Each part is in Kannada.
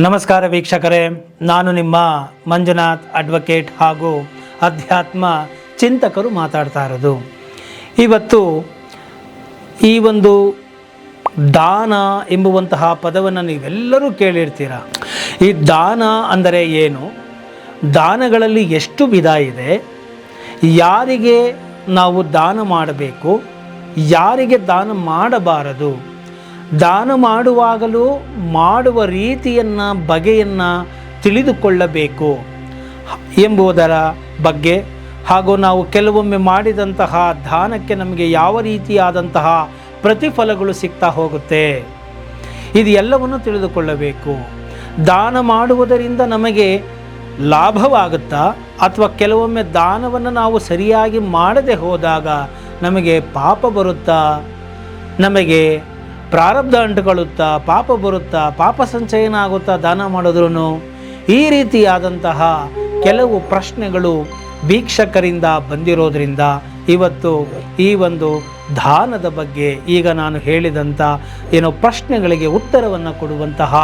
ನಮಸ್ಕಾರ ವೀಕ್ಷಕರೇ, ನಾನು ನಿಮ್ಮ ಮಂಜುನಾಥ್ ಅಡ್ವೊಕೇಟ್ ಹಾಗೂ ಅಧ್ಯಾತ್ಮ ಚಿಂತಕರು ಮಾತಾಡ್ತಾ ಇರೋದು. ಇವತ್ತು ಈ ಒಂದು ದಾನ ಎಂಬುವಂತಹ ಪದವನ್ನು ನೀವೆಲ್ಲರೂ ಕೇಳಿರ್ತೀರ. ಈ ದಾನ ಅಂದರೆ ಏನು, ದಾನಗಳಲ್ಲಿ ಎಷ್ಟು ವಿಧ ಇದೆ, ಯಾರಿಗೆ ನಾವು ದಾನ ಮಾಡಬೇಕು, ಯಾರಿಗೆ ದಾನ ಮಾಡಬಾರದು, ದಾನ ಮಾಡುವಾಗಲೂ ಮಾಡುವ ರೀತಿಯನ್ನು ಬಗೆಯನ್ನು ತಿಳಿದುಕೊಳ್ಳಬೇಕು ಎಂಬುದರ ಬಗ್ಗೆ, ಹಾಗೂ ನಾವು ಕೆಲವೊಮ್ಮೆ ಮಾಡಿದಂತಹ ದಾನಕ್ಕೆ ನಮಗೆ ಯಾವ ರೀತಿಯಾದಂತಹ ಪ್ರತಿಫಲಗಳು ಸಿಗ್ತಾ ಹೋಗುತ್ತೆ, ಇದು ಎಲ್ಲವನ್ನು ತಿಳಿದುಕೊಳ್ಳಬೇಕು. ದಾನ ಮಾಡುವುದರಿಂದ ನಮಗೆ ಲಾಭವಾಗುತ್ತಾ ಅಥವಾ ಕೆಲವೊಮ್ಮೆ ದಾನವನ್ನು ನಾವು ಸರಿಯಾಗಿ ಮಾಡದೆ ಹೋದಾಗ ನಮಗೆ ಪಾಪ ಬರುತ್ತಾ, ನಮಗೆ ಪ್ರಾರಬ್ಧ ಅಂಟುಕೊಳ್ಳುತ್ತಾ, ಪಾಪ ಬರುತ್ತಾ, ಪಾಪ ಸಂಚಯನ ಆಗುತ್ತಾ ದಾನ ಮಾಡಿದ್ರೂ? ಈ ರೀತಿಯಾದಂತಹ ಕೆಲವು ಪ್ರಶ್ನೆಗಳು ವೀಕ್ಷಕರಿಂದ ಬಂದಿರೋದ್ರಿಂದ ಇವತ್ತು ಈ ಒಂದು ದಾನದ ಬಗ್ಗೆ ಈಗ ನಾನು ಹೇಳಿದಂಥ ಪ್ರಶ್ನೆಗಳಿಗೆ ಉತ್ತರವನ್ನು ಕೊಡುವಂತಹ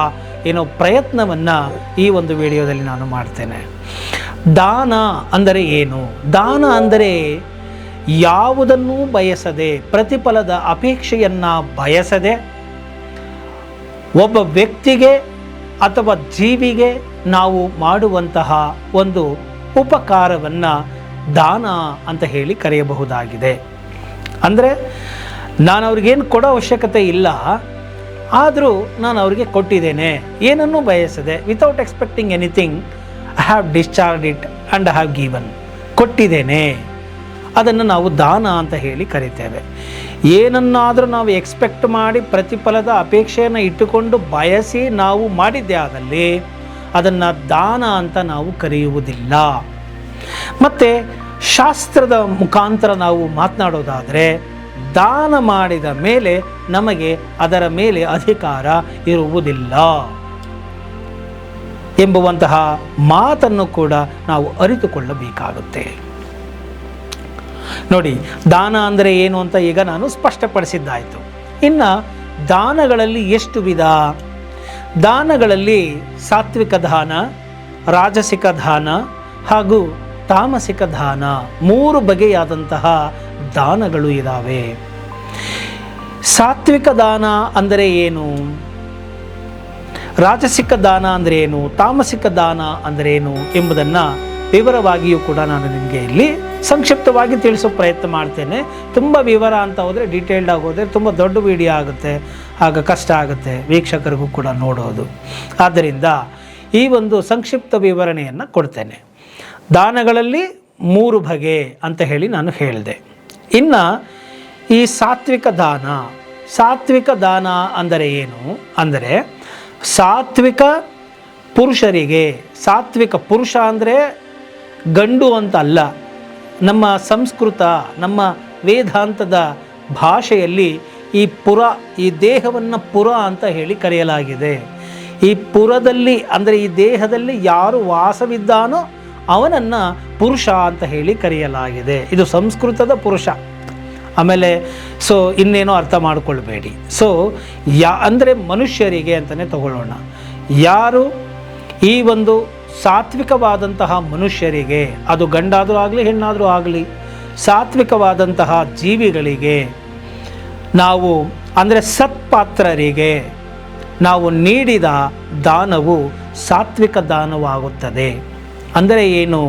ಪ್ರಯತ್ನವನ್ನು ಈ ಒಂದು ವಿಡಿಯೋದಲ್ಲಿ ನಾನು ಮಾಡ್ತೇನೆ. ದಾನ ಅಂದರೆ ಏನು? ದಾನ ಅಂದರೆ ಯಾವುದನ್ನೂ ಬಯಸದೆ, ಪ್ರತಿಫಲದ ಅಪೇಕ್ಷೆಯನ್ನು ಬಯಸದೆ ಒಬ್ಬ ವ್ಯಕ್ತಿಗೆ ಅಥವಾ ಜೀವಿಗೆ ನಾವು ಮಾಡುವಂತಹ ಒಂದು ಉಪಕಾರವನ್ನು ದಾನ ಅಂತ ಹೇಳಿ ಕರೆಯಬಹುದಾಗಿದೆ. ಅಂದರೆ ನಾನು ಅವ್ರಿಗೇನು ಕೊಡೋ ಅವಶ್ಯಕತೆ ಇಲ್ಲ, ಆದರೂ ನಾನು ಅವ್ರಿಗೆ ಕೊಟ್ಟಿದ್ದೇನೆ, ಏನನ್ನೂ ಬಯಸದೆ, without expecting anything, I have discharge it and I have given, ಕೊಟ್ಟಿದ್ದೇನೆ, ಅದನ್ನು ನಾವು ದಾನ ಅಂತ ಹೇಳಿ ಕರಿತೇವೆ. ಏನನ್ನಾದರೂ ನಾವು ಎಕ್ಸ್ಪೆಕ್ಟ್ ಮಾಡಿ ಪ್ರತಿಫಲದ ಅಪೇಕ್ಷೆಯನ್ನು ಇಟ್ಟುಕೊಂಡು ಬಯಸಿ ನಾವು ಮಾಡಿದ್ದೇ ಆದಲ್ಲಿ ಅದನ್ನು ದಾನ ಅಂತ ನಾವು ಕರೆಯುವುದಿಲ್ಲ. ಮತ್ತು ಶಾಸ್ತ್ರದ ಮುಖಾಂತರ ನಾವು ಮಾತನಾಡೋದಾದರೆ, ದಾನ ಮಾಡಿದ ಮೇಲೆ ನಮಗೆ ಅದರ ಮೇಲೆ ಅಧಿಕಾರ ಇರುವುದಿಲ್ಲ ಎಂಬುವಂತಹ ಮಾತನ್ನು ಕೂಡ ನಾವು ಅರಿತುಕೊಳ್ಳಬೇಕಾಗುತ್ತೆ. ನೋಡಿ, ದಾನ ಅಂದರೆ ಏನು ಅಂತ ಈಗ ನಾನು ಸ್ಪಷ್ಟಪಡಿಸಿದ್ದಾಯಿತು. ಇನ್ನು ದಾನಗಳಲ್ಲಿ ಎಷ್ಟು ವಿಧ? ದಾನಗಳಲ್ಲಿ ಸಾತ್ವಿಕ ದಾನ, ರಾಜಸಿಕ ದಾನ ಹಾಗೂ ತಾಮಸಿಕ ದಾನ, 3 ಬಗೆಯಾದಂತಹ ದಾನಗಳು ಇದ್ದಾವೆ. ಸಾತ್ವಿಕ ದಾನ ಅಂದರೆ ಏನು, ರಾಜಸಿಕ ದಾನ ಅಂದರೆ ಏನು, ತಾಮಸಿಕ ದಾನ ಅಂದರೆ ಏನು ಎಂಬುದನ್ನು ವಿವರವಾಗಿಯೂ ಕೂಡ ನಾನು ನಿಮಗೆ ಇಲ್ಲಿ ಸಂಕ್ಷಿಪ್ತವಾಗಿ ತಿಳಿಸೋ ಪ್ರಯತ್ನ ಮಾಡ್ತೇನೆ. ತುಂಬ ವಿವರ ಅಂತ ಹೋದರೆ, ಡೀಟೇಲ್ಡ್ ಆಗೋದ್ರೆ ತುಂಬ ದೊಡ್ಡ ವಿಡಿಯೋ ಆಗುತ್ತೆ, ಆಗ ಕಷ್ಟ ಆಗುತ್ತೆ ವೀಕ್ಷಕರಿಗೂ ಕೂಡ ನೋಡೋದು. ಆದ್ದರಿಂದ ಈ ಒಂದು ಸಂಕ್ಷಿಪ್ತ ವಿವರಣೆಯನ್ನು ಕೊಡ್ತೇನೆ. ದಾನಗಳಲ್ಲಿ 3 ಬಗೆ ಅಂತ ಹೇಳಿ ನಾನು ಹೇಳಿದೆ. ಇನ್ನು ಈ ಸಾತ್ವಿಕ ದಾನ, ಸಾತ್ವಿಕ ದಾನ ಅಂದರೆ ಏನು ಅಂದರೆ, ಸಾತ್ವಿಕ ಪುರುಷರಿಗೆ, ಸಾತ್ವಿಕ ಪುರುಷ ಅಂದರೆ ಗಂಡು ಅಂತ ಅಲ್ಲ, ನಮ್ಮ ಸಂಸ್ಕೃತ, ನಮ್ಮ ವೇದಾಂತದ ಭಾಷೆಯಲ್ಲಿ ಈ ಪುರ, ಈ ದೇಹವನ್ನು ಪುರ ಅಂತ ಹೇಳಿ ಕರೆಯಲಾಗಿದೆ. ಈ ಪುರದಲ್ಲಿ ಅಂದರೆ ಈ ದೇಹದಲ್ಲಿ ಯಾರು ವಾಸವಿದ್ದಾನೋ ಅವನನ್ನು ಪುರುಷ ಅಂತ ಹೇಳಿ ಕರೆಯಲಾಗಿದೆ. ಇದು ಸಂಸ್ಕೃತದ ಪುರುಷ. ಆಮೇಲೆ ಇನ್ನೇನೋ ಅರ್ಥ ಮಾಡಿಕೊಳ್ಬೇಡಿ. ಅಂದರೆ ಮನುಷ್ಯರಿಗೆ ಅಂತಲೇ ತಗೊಳ್ಳೋಣ. ಯಾರು ಈ ಒಂದು ಸಾತ್ವಿಕವಾದಂತಹ ಮನುಷ್ಯರಿಗೆ, ಅದು ಗಂಡಾದರೂ ಆಗಲಿ ಹೆಣ್ಣಾದರೂ ಆಗಲಿ, ಸಾತ್ವಿಕವಾದಂತಹ ಜೀವಿಗಳಿಗೆ ನಾವು ಅಂದರೆ ಸತ್ಪಾತ್ರರಿಗೆ ನಾವು ನೀಡಿದ ದಾನವು ಸಾತ್ವಿಕ ದಾನವಾಗುತ್ತದೆ. ಅಂದರೆ ಏನು?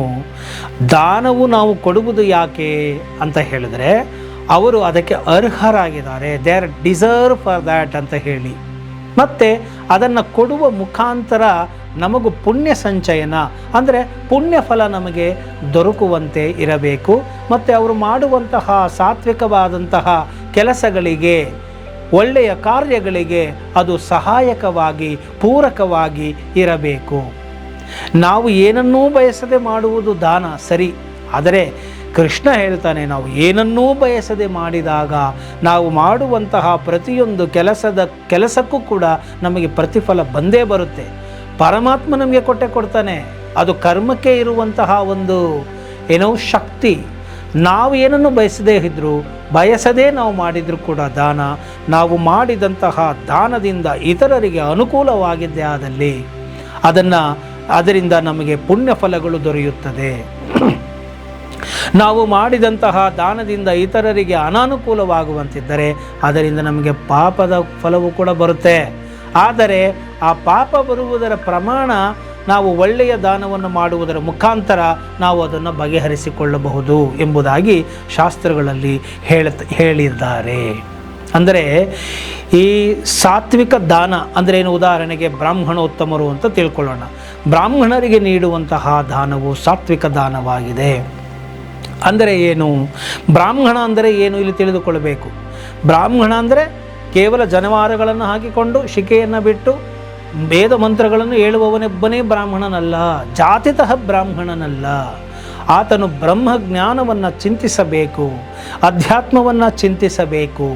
ದಾನವು ನಾವು ಕೊಡುವುದು ಯಾಕೆ ಅಂತ ಹೇಳಿದ್ರೆ, ಅವರು ಅದಕ್ಕೆ ಅರ್ಹರಾಗಿದ್ದಾರೆ, they are deserve for that ಅಂತ ಹೇಳಿ. ಮತ್ತು ಅದನ್ನು ಕೊಡುವ ಮುಖಾಂತರ ನಮಗೂ ಪುಣ್ಯ ಸಂಚಯನ ಅಂದರೆ ಪುಣ್ಯ ಫಲ ನಮಗೆ ದೊರಕುವಂತೆ ಇರಬೇಕು. ಮತ್ತು ಅವರು ಮಾಡುವಂತಹ ಸಾತ್ವಿಕವಾದಂತಹ ಕೆಲಸಗಳಿಗೆ, ಒಳ್ಳೆಯ ಕಾರ್ಯಗಳಿಗೆ ಅದು ಸಹಾಯಕವಾಗಿ, ಪೂರಕವಾಗಿ ಇರಬೇಕು. ನಾವು ಏನನ್ನೂ ಬಯಸದೆ ಮಾಡುವುದು ದಾನ ಸರಿ, ಆದರೆ ಕೃಷ್ಣ ಹೇಳ್ತಾನೆ, ನಾವು ಏನನ್ನೂ ಬಯಸದೆ ಮಾಡಿದಾಗ ನಾವು ಮಾಡುವಂತಹ ಪ್ರತಿಯೊಂದು ಕೆಲಸಕ್ಕೂ ಕೂಡ ನಮಗೆ ಪ್ರತಿಫಲ ಬಂದೇ ಬರುತ್ತೆ. ಪರಮಾತ್ಮ ನಮಗೆ ಕೊಡ್ತಾನೆ. ಅದು ಕರ್ಮಕ್ಕೆ ಇರುವಂತಹ ಒಂದು ಶಕ್ತಿ. ನಾವು ಏನನ್ನು ಬಯಸದೇ ನಾವು ಮಾಡಿದರೂ ಕೂಡ ದಾನ, ನಾವು ಮಾಡಿದಂತಹ ದಾನದಿಂದ ಇತರರಿಗೆ ಅನುಕೂಲವಾಗಿದ್ದೇ ಆದಲ್ಲಿ ಅದರಿಂದ ನಮಗೆ ಪುಣ್ಯ ಫಲಗಳು ದೊರೆಯುತ್ತದೆ. ನಾವು ಮಾಡಿದಂತಹ ದಾನದಿಂದ ಇತರರಿಗೆ ಅನಾನುಕೂಲವಾಗುವಂತಿದ್ದರೆ ಅದರಿಂದ ನಮಗೆ ಪಾಪದ ಫಲವು ಕೂಡ ಬರುತ್ತೆ. ಆದರೆ ಆ ಪಾಪ ಬರುವುದರ ಪ್ರಮಾಣ ನಾವು ಒಳ್ಳೆಯ ದಾನವನ್ನು ಮಾಡುವುದರ ಮುಖಾಂತರ ನಾವು ಅದನ್ನು ಬಗೆಹರಿಸಿಕೊಳ್ಳಬಹುದು ಎಂಬುದಾಗಿ ಶಾಸ್ತ್ರಗಳಲ್ಲಿ ಹೇಳಿದ್ದಾರೆ. ಅಂದರೆ ಈ ಸಾತ್ವಿಕ ದಾನ ಅಂದರೆ ಏನು? ಉದಾಹರಣೆಗೆ ಬ್ರಾಹ್ಮಣೋತ್ತಮರು ಅಂತ ತಿಳ್ಕೊಳ್ಳೋಣ. ಬ್ರಾಹ್ಮಣರಿಗೆ ನೀಡುವಂತಹ ದಾನವು ಸಾತ್ವಿಕ ದಾನವಾಗಿದೆ. ಅಂದರೆ ಏನು? ಬ್ರಾಹ್ಮಣ ಅಂದರೆ ಏನು ಇಲ್ಲಿ ತಿಳಿದುಕೊಳ್ಳಬೇಕು. ಬ್ರಾಹ್ಮಣ ಅಂದರೆ ಕೇವಲ ಜನವಾರಗಳನ್ನು ಹಾಕಿಕೊಂಡು ಶಿಕೆಯನ್ನು ಬಿಟ್ಟು ವೇದ ಮಂತ್ರಗಳನ್ನು ಹೇಳುವವನೊಬ್ಬನೇ ಬ್ರಾಹ್ಮಣನಲ್ಲ, ಜಾತಿತಃ ಬ್ರಾಹ್ಮಣನಲ್ಲ. ಆತನು ಬ್ರಹ್ಮಜ್ಞಾನವನ್ನು ಚಿಂತಿಸಬೇಕು, ಅಧ್ಯಾತ್ಮವನ್ನು ಚಿಂತಿಸಬೇಕು,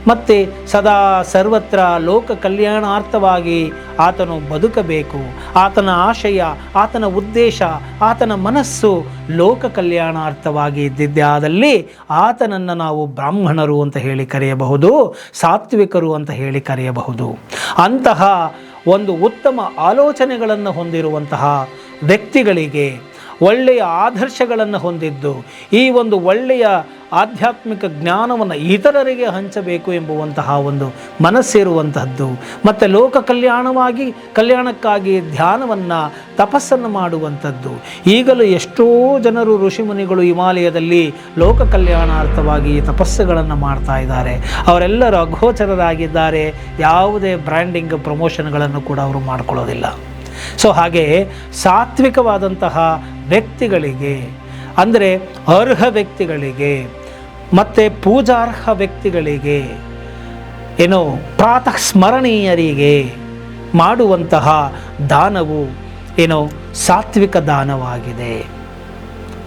ಮತ್ತು ಸದಾ ಸರ್ವತ್ರ ಲೋಕ ಕಲ್ಯಾಣಾರ್ಥವಾಗಿ ಆತನು ಬದುಕಬೇಕು. ಆತನ ಆಶಯ, ಆತನ ಉದ್ದೇಶ, ಆತನ ಮನಸ್ಸು ಲೋಕ ಕಲ್ಯಾಣಾರ್ಥವಾಗಿ ಇದ್ದಿದ್ದಾದಲ್ಲಿ ಆತನನ್ನು ನಾವು ಬ್ರಾಹ್ಮಣರು ಅಂತ ಹೇಳಿ ಕರೆಯಬಹುದು, ಸಾತ್ವಿಕರು ಅಂತ ಹೇಳಿ ಕರೆಯಬಹುದು. ಅಂತಹ ಒಂದು ಉತ್ತಮ ಆಲೋಚನೆಗಳನ್ನು ಹೊಂದಿರುವಂತಹ ವ್ಯಕ್ತಿಗಳಿಗೆ, ಒಳ್ಳೆಯ ಆದರ್ಶಗಳನ್ನು ಹೊಂದಿದ್ದು ಈ ಒಂದು ಒಳ್ಳೆಯ ಆಧ್ಯಾತ್ಮಿಕ ಜ್ಞಾನವನ್ನು ಇತರರಿಗೆ ಹಂಚಬೇಕು ಎಂಬುವಂತಹ ಒಂದು ಮನಸ್ಸಿರುವಂತಹದ್ದು, ಮತ್ತು ಲೋಕ ಕಲ್ಯಾಣಕ್ಕಾಗಿ ಧ್ಯಾನವನ್ನು, ತಪಸ್ಸನ್ನು ಮಾಡುವಂಥದ್ದು. ಈಗಲೂ ಎಷ್ಟೋ ಜನರು ಋಷಿಮುನಿಗಳು ಹಿಮಾಲಯದಲ್ಲಿ ಲೋಕ ಕಲ್ಯಾಣಾರ್ಥವಾಗಿ ತಪಸ್ಸುಗಳನ್ನು ಮಾಡ್ತಾ ಇದ್ದಾರೆ. ಅವರೆಲ್ಲರೂ ಅಗೋಚರರಾಗಿದ್ದಾರೆ. ಯಾವುದೇ ಬ್ರ್ಯಾಂಡಿಂಗ್ ಪ್ರಮೋಷನ್ಗಳನ್ನು ಕೂಡ ಅವರು ಮಾಡ್ಕೊಳ್ಳೋದಿಲ್ಲ. ಸೊ ಹಾಗೆ ಸಾತ್ವಿಕವಾದಂತಹ ವ್ಯಕ್ತಿಗಳಿಗೆ, ಅಂದರೆ ಅರ್ಹ ವ್ಯಕ್ತಿಗಳಿಗೆ ಮತ್ತು ಪೂಜಾರ್ಹ ವ್ಯಕ್ತಿಗಳಿಗೆ, ಏನೋ ಪ್ರಾತಃ ಸ್ಮರಣೀಯರಿಗೆ ಮಾಡುವಂತಹ ದಾನವು ಏನೋ ಸಾತ್ವಿಕ ದಾನವಾಗಿದೆ.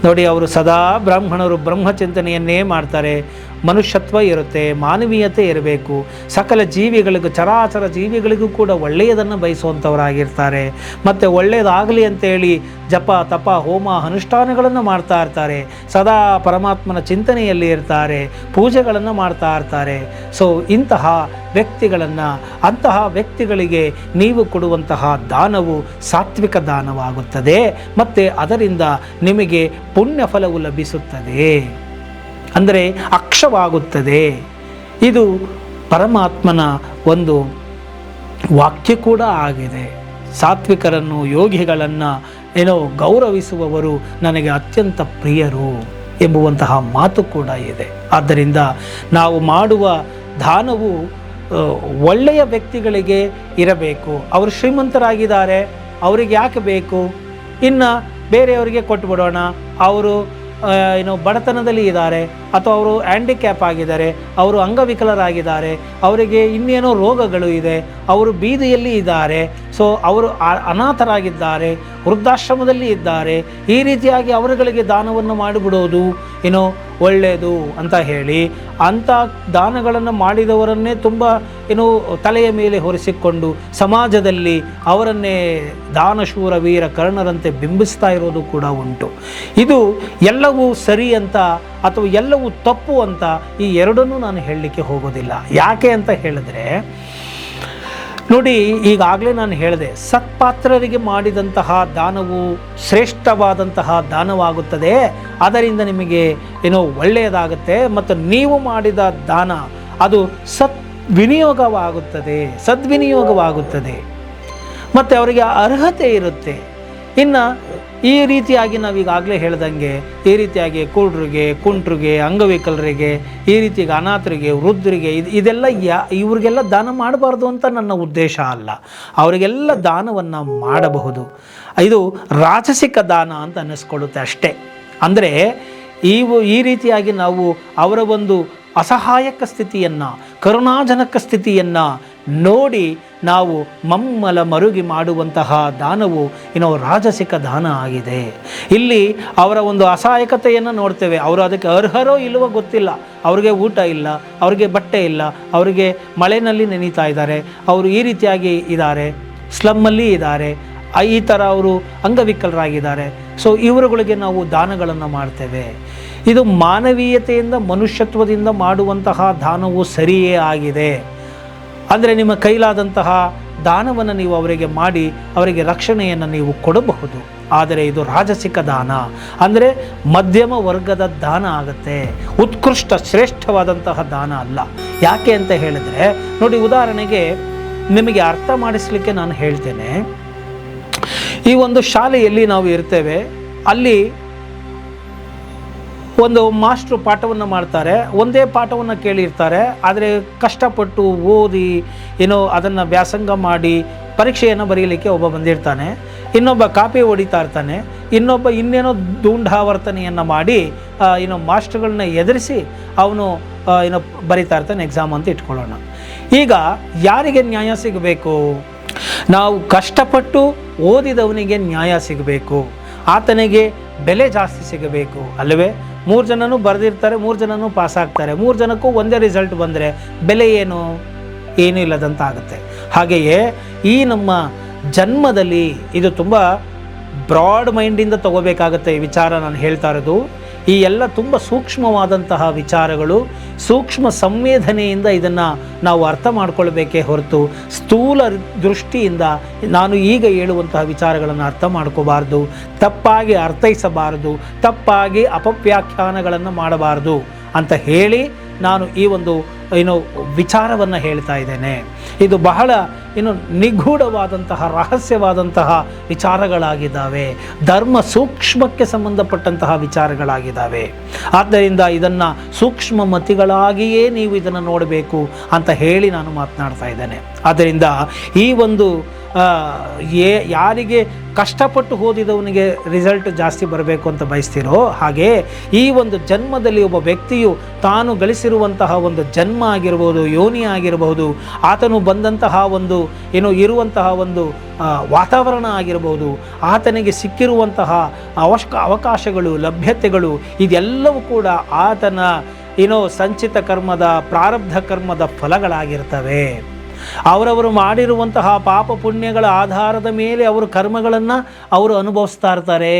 ನೋಡಿ, ಅವರು ಸದಾ ಬ್ರಾಹ್ಮಣರು ಬ್ರಹ್ಮಚಿಂತನೆಯನ್ನೇ ಮಾಡ್ತಾರೆ. ಮನುಷ್ಯತ್ವ ಇರುತ್ತೆ, ಮಾನವೀಯತೆ ಇರಬೇಕು. ಸಕಲ ಜೀವಿಗಳಿಗೂ, ಚರಾಚರ ಜೀವಿಗಳಿಗೂ ಕೂಡ ಒಳ್ಳೆಯದನ್ನು ಬಯಸುವಂಥವರಾಗಿರ್ತಾರೆ. ಮತ್ತು ಒಳ್ಳೆಯದಾಗಲಿ ಅಂತೇಳಿ ಜಪ, ತಪ, ಹೋಮ, ಅನುಷ್ಠಾನಗಳನ್ನು ಮಾಡ್ತಾ ಇರ್ತಾರೆ. ಸದಾ ಪರಮಾತ್ಮನ ಚಿಂತನೆಯಲ್ಲಿ ಇರ್ತಾರೆ, ಪೂಜೆಗಳನ್ನು ಮಾಡ್ತಾ ಇರ್ತಾರೆ. ಸೊ ಅಂತಹ ವ್ಯಕ್ತಿಗಳಿಗೆ ನೀವು ಕೊಡುವಂತಹ ದಾನವು ಸಾತ್ವಿಕ ದಾನವಾಗುತ್ತದೆ, ಮತ್ತು ಅದರಿಂದ ನಿಮಗೆ ಪುಣ್ಯ ಫಲವು ಲಭಿಸುತ್ತದೆ, ಅಂದರೆ ಅಕ್ಷವಾಗುತ್ತದೆ. ಇದು ಪರಮಾತ್ಮನ ಒಂದು ವಾಕ್ಯ ಕೂಡ ಆಗಿದೆ. ಸಾತ್ವಿಕರನ್ನು, ಯೋಗಿಗಳನ್ನು ಗೌರವಿಸುವವರು ನನಗೆ ಅತ್ಯಂತ ಪ್ರಿಯರು ಎಂಬುವಂತಹ ಮಾತು ಕೂಡ ಇದೆ. ಆದ್ದರಿಂದ ನಾವು ಮಾಡುವ ದಾನವು ಒಳ್ಳೆಯ ವ್ಯಕ್ತಿಗಳಿಗೆ ಇರಬೇಕು. ಅವರು ಶ್ರೀಮಂತರಾಗಿದ್ದಾರೆ, ಅವರಿಗೆ ಯಾಕೆ ಬೇಕು? ಇನ್ನು ಬೇರೆಯವರಿಗೆ ಕೊಟ್ಟುಬಿಡೋಣ. ಅವರು ಬಡತನದಲ್ಲಿ ಇದ್ದಾರೆ, ಅಥವಾ ಅವರು ಹ್ಯಾಂಡಿಕ್ಯಾಪ್ ಆಗಿದ್ದಾರೆ, ಅವರು ಅಂಗವಿಕಲರಾಗಿದ್ದಾರೆ, ಅವರಿಗೆ ಇನ್ನೇನೋ ರೋಗಗಳು ಇದೆ, ಅವರು ಬೀದಿಯಲ್ಲಿ ಇದ್ದಾರೆ, ಸೊ ಅವರು ಅನಾಥರಾಗಿದ್ದಾರೆ, ವೃದ್ಧಾಶ್ರಮದಲ್ಲಿ ಇದ್ದಾರೆ. ಈ ರೀತಿಯಾಗಿ ಅವರುಗಳಿಗೆ ದಾನವನ್ನು ಮಾಡಿಬಿಡೋದು ಒಳ್ಳೆಯದು ಅಂತ ಹೇಳಿ ಅಂಥ ದಾನಗಳನ್ನು ಮಾಡಿದವರನ್ನೇ ತುಂಬ ತಲೆಯ ಮೇಲೆ ಹೊರಿಸಿಕೊಂಡು ಸಮಾಜದಲ್ಲಿ ಅವರನ್ನೇ ದಾನಶೂರ ವೀರ ಕರ್ಣರಂತೆ ಬಿಂಬಿಸ್ತಾ ಇರೋದು ಕೂಡ ಉಂಟು. ಇದು ಎಲ್ಲವೂ ಸರಿ ಅಂತ ಅಥವಾ ಎಲ್ಲವೂ ತಪ್ಪು ಅಂತ ಈ ಎರಡನ್ನೂ ನಾನು ಹೇಳಲಿಕ್ಕೆ ಹೋಗೋದಿಲ್ಲ. ಯಾಕೆ ಅಂತ ಹೇಳಿದ್ರೆ, ನೋಡಿ, ಈಗಾಗಲೇ ನಾನು ಹೇಳಿದೆ, ಸತ್ಪಾತ್ರರಿಗೆ ಮಾಡಿದಂತಹ ದಾನವು ಶ್ರೇಷ್ಠವಾದಂತಹ ದಾನವಾಗುತ್ತದೆ. ಅದರಿಂದ ನಿಮಗೆ ಒಳ್ಳೆಯದಾಗುತ್ತೆ, ಮತ್ತು ನೀವು ಮಾಡಿದ ದಾನ ಅದು ಸದ್ವಿನಿಯೋಗವಾಗುತ್ತದೆ, ಮತ್ತು ಅವರಿಗೆ ಅರ್ಹತೆ ಇರುತ್ತೆ. ಇನ್ನು ಈ ರೀತಿಯಾಗಿ ನಾವೀಗಾಗಲೇ ಹೇಳ್ದಂಗೆ ಈ ರೀತಿಯಾಗಿ ಕುರುಡರಿಗೆ, ಕುಂಟರಿಗೆ, ಅಂಗವಿಕಲರಿಗೆ, ಈ ರೀತಿಯಾಗಿ ಅನಾಥರಿಗೆ, ವೃದ್ಧರಿಗೆ ಇದೆಲ್ಲ ಇವ್ರಿಗೆಲ್ಲ ದಾನ ಮಾಡಬಾರ್ದು ಅಂತ ನನ್ನ ಉದ್ದೇಶ ಅಲ್ಲ. ಅವರಿಗೆಲ್ಲ ದಾನವನ್ನು ಮಾಡಬಹುದು. ಇದು ರಾಜಸಿಕ ದಾನ ಅಂತ ಅನ್ನಿಸ್ಕೊಳ್ಳುತ್ತೆ ಅಷ್ಟೇ. ಅಂದರೆ ಈ ರೀತಿಯಾಗಿ ನಾವು ಅವರ ಒಂದು ಅಸಹಾಯಕ ಸ್ಥಿತಿಯನ್ನು, ಕರುಣಾಜನಕ ಸ್ಥಿತಿಯನ್ನು ನೋಡಿ ನಾವು ಮಮ್ಮಲ ಮರುಗಿ ಮಾಡುವಂತಹ ದಾನವು ರಾಜಸಿಕ ದಾನ ಆಗಿದೆ. ಇಲ್ಲಿ ಅವರ ಒಂದು ಅಸಹಾಯಕತೆಯನ್ನು ನೋಡ್ತೇವೆ. ಅವರು ಅದಕ್ಕೆ ಅರ್ಹರೋ ಇಲ್ಲವೋ ಗೊತ್ತಿಲ್ಲ. ಅವ್ರಿಗೆ ಊಟ ಇಲ್ಲ, ಅವರಿಗೆ ಬಟ್ಟೆ ಇಲ್ಲ, ಅವರಿಗೆ ಮಳೆಯಲ್ಲಿ ನೆನೀತಾ ಇದ್ದಾರೆ, ಅವರು ಈ ರೀತಿಯಾಗಿ ಇದ್ದಾರೆ, ಸ್ಲಮ್ಮಲ್ಲಿ ಇದ್ದಾರೆ, ಈ ಥರ ಅವರು ಅಂಗವಿಕಲರಾಗಿದ್ದಾರೆ. ಸೊ ಇವರುಗಳಿಗೆ ನಾವು ದಾನಗಳನ್ನು ಮಾಡ್ತೇವೆ. ಇದು ಮಾನವೀಯತೆಯಿಂದ, ಮನುಷ್ಯತ್ವದಿಂದ ಮಾಡುವಂತಹ ದಾನವು ಸರಿಯೇ ಆಗಿದೆ. ಅಂದರೆ ನಿಮ್ಮ ಕೈಲಾದಂತಹ ದಾನವನ್ನು ನೀವು ಅವರಿಗೆ ಮಾಡಿ ಅವರಿಗೆ ರಕ್ಷಣೆಯನ್ನು ನೀವು ಕೊಡಬಹುದು. ಆದರೆ ಇದು ರಾಜಸಿಕ ದಾನ, ಅಂದರೆ ಮಧ್ಯಮ ವರ್ಗದ ದಾನ ಆಗುತ್ತೆ, ಉತ್ಕೃಷ್ಟ ಶ್ರೇಷ್ಠವಾದಂತಹ ದಾನ ಅಲ್ಲ. ಯಾಕೆ ಅಂತ ಹೇಳಿದರೆ ನೋಡಿ, ಉದಾಹರಣೆಗೆ ನಿಮಗೆ ಅರ್ಥ ಮಾಡಿಸಲಿಕ್ಕೆ ನಾನು ಹೇಳ್ತೇನೆ. ಈ ಒಂದು ಶಾಲೆಯಲ್ಲಿ ನಾವು ಇರ್ತೇವೆ, ಅಲ್ಲಿ ಒಂದು ಮಾಸ್ಟ್ರು ಪಾಠವನ್ನು ಮಾಡ್ತಾರೆ, ಒಂದೇ ಪಾಠವನ್ನು ಕೇಳಿರ್ತಾರೆ, ಆದರೆ ಕಷ್ಟಪಟ್ಟು ಓದಿ ಅದನ್ನು ವ್ಯಾಸಂಗ ಮಾಡಿ ಪರೀಕ್ಷೆಯನ್ನು ಬರೀಲಿಕ್ಕೆ ಒಬ್ಬ ಬಂದಿರ್ತಾನೆ, ಇನ್ನೊಬ್ಬ ಕಾಪಿ ಹೊಡಿತಾ ಇರ್ತಾನೆ, ಇನ್ನೊಬ್ಬ ಇನ್ನೇನೋ ದುಂಡಾವರ್ತನೆಯನ್ನು ಮಾಡಿ ಮಾಸ್ಟರ್ಗಳನ್ನ ಎದುರಿಸಿ ಅವನು ಬರಿತಾ ಇರ್ತಾನೆ ಎಕ್ಸಾಮ್ ಅಂತ ಇಟ್ಕೊಳ್ಳೋಣ. ಈಗ ಯಾರಿಗೆ ನ್ಯಾಯ ಸಿಗಬೇಕು? ನಾವು ಕಷ್ಟಪಟ್ಟು ಓದಿದವನಿಗೆ ನ್ಯಾಯ ಸಿಗಬೇಕು, ಆತನಿಗೆ ಬೆಲೆ ಜಾಸ್ತಿ ಸಿಗಬೇಕು ಅಲ್ಲವೇ? 3 ಜನನೂ ಬರೆದಿರ್ತಾರೆ, 3 ಜನನೂ ಪಾಸ್ ಆಗ್ತಾರೆ, 3 ಜನಕ್ಕೂ ಒಂದೇ ರಿಸಲ್ಟ್ ಬಂದರೆ ಬೆಲೆ ಏನೂ ಇಲ್ಲದಂತ ಆಗುತ್ತೆ. ಹಾಗೆಯೇ ಈ ನಮ್ಮ ಜನ್ಮದಲ್ಲಿ ಇದು ತುಂಬ ಬ್ರಾಡ್ ಮೈಂಡಿಂದ ತಗೋಬೇಕಾಗತ್ತೆ ಈ ವಿಚಾರ ನಾನು ಹೇಳ್ತಾ ಇರೋದು. ಈ ಎಲ್ಲ ತುಂಬ ಸೂಕ್ಷ್ಮವಾದಂತಹ ವಿಚಾರಗಳು, ಸೂಕ್ಷ್ಮ ಸಂವೇದನೆಯಿಂದ ಇದನ್ನು ನಾವು ಅರ್ಥ ಮಾಡ್ಕೊಳ್ಬೇಕೇ ಹೊರತು ಸ್ಥೂಲ ದೃಷ್ಟಿಯಿಂದ ನಾನು ಈಗ ಹೇಳುವಂತಹ ವಿಚಾರಗಳನ್ನು ಅರ್ಥ ಮಾಡ್ಕೋಬಾರ್ದು, ತಪ್ಪಾಗಿ ಅರ್ಥೈಸಬಾರದು, ತಪ್ಪಾಗಿ ಅಪವ್ಯಾಖ್ಯಾನಗಳನ್ನು ಮಾಡಬಾರ್ದು ಅಂತ ಹೇಳಿ ನಾನು ಈ ಒಂದು ವಿಚಾರವನ್ನು ಹೇಳ್ತಾ ಇದ್ದೇನೆ. ಇದು ಬಹಳ ನಿಗೂಢವಾದಂತಹ ರಹಸ್ಯವಾದಂತಹ ವಿಚಾರಗಳಾಗಿದ್ದಾವೆ, ಧರ್ಮ ಸೂಕ್ಷ್ಮಕ್ಕೆ ಸಂಬಂಧಪಟ್ಟಂತಹ ವಿಚಾರಗಳಾಗಿದ್ದಾವೆ. ಆದ್ದರಿಂದ ಇದನ್ನು ಸೂಕ್ಷ್ಮ ಮತಿಗಳಾಗಿಯೇ ನೀವು ಇದನ್ನು ನೋಡಬೇಕು ಅಂತ ಹೇಳಿ ನಾನು ಮಾತನಾಡ್ತಾ ಇದ್ದೇನೆ. ಆದ್ದರಿಂದ ಈ ಒಂದು ಯಾರಿಗೆ ಕಷ್ಟಪಟ್ಟು ಓದಿದವನಿಗೆ ರಿಸಲ್ಟ್ ಜಾಸ್ತಿ ಬರಬೇಕು ಅಂತ ಬಯಸ್ತಿರೋ ಹಾಗೆ ಈ ಒಂದು ಜನ್ಮದಲ್ಲಿ ಒಬ್ಬ ವ್ಯಕ್ತಿಯು ತಾನು ಗಳಿಸಿರುವಂತಹ ಒಂದು ಜನ್ಮ ಆಗಿರ್ಬೋದು, ಯೋನಿ ಆಗಿರಬಹುದು, ಆತನು ಬಂದಂತಹ ಒಂದು ಇರುವಂತಹ ಒಂದು ವಾತಾವರಣ ಆಗಿರ್ಬೋದು, ಆತನಿಗೆ ಸಿಕ್ಕಿರುವಂತಹ ಅವಕಾಶಗಳು, ಲಭ್ಯತೆಗಳು, ಇದೆಲ್ಲವೂ ಕೂಡ ಆತನ ಸಂಚಿತ ಕರ್ಮದ, ಪ್ರಾರಬ್ಧ ಕರ್ಮದ ಫಲಗಳಾಗಿರ್ತವೆ. ಅವರವರು ಮಾಡಿರುವಂತಹ ಪಾಪ ಪುಣ್ಯಗಳ ಆಧಾರದ ಮೇಲೆ ಅವರು ಕರ್ಮಗಳನ್ನು ಅವರು ಅನುಭವಿಸ್ತಾ ಇರ್ತಾರೆ.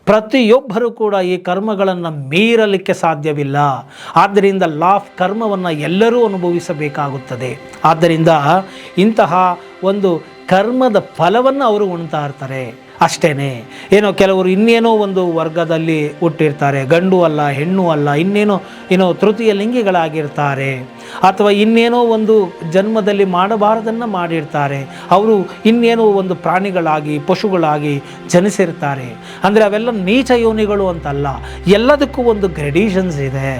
ಪ್ರತಿಯೊಬ್ಬರೂ ಕೂಡ ಈ ಕರ್ಮಗಳನ್ನು ಮೀರಲಿಕ್ಕೆ ಸಾಧ್ಯವಿಲ್ಲ. ಆದ್ದರಿಂದ ಲಾ ಆಫ್ ಕರ್ಮವನ್ನು ಎಲ್ಲರೂ ಅನುಭವಿಸಬೇಕಾಗುತ್ತದೆ. ಆದ್ದರಿಂದ ಇಂತಹ ಒಂದು ಕರ್ಮದ ಫಲವನ್ನು ಅವರು ಉಣ್ತಾ ಇರ್ತಾರೆ ಅಷ್ಟೇ. ಕೆಲವರು ಇನ್ನೇನೋ ಒಂದು ವರ್ಗದಲ್ಲಿ ಹುಟ್ಟಿರ್ತಾರೆ, ಗಂಡು ಅಲ್ಲ ಹೆಣ್ಣು ಅಲ್ಲ, ಇನ್ನೇನೋ ತೃತೀಯ ಲಿಂಗಿಗಳಾಗಿರ್ತಾರೆ, ಅಥವಾ ಇನ್ನೇನೋ ಒಂದು ಜನ್ಮದಲ್ಲಿ ಮಾಡಬಾರದನ್ನು ಮಾಡಿರ್ತಾರೆ. ಅವರು ಇನ್ನೇನೋ ಒಂದು ಪ್ರಾಣಿಗಳಾಗಿ ಪಶುಗಳಾಗಿ ಜನಿಸಿರ್ತಾರೆ. ಅಂದರೆ ಅವೆಲ್ಲ ನೀಚ ಯೋನಿಗಳು ಅಂತಲ್ಲ, ಎಲ್ಲದಕ್ಕೂ ಒಂದು ಗ್ರೆಡಿಷನ್ಸ್ ಇದೆ,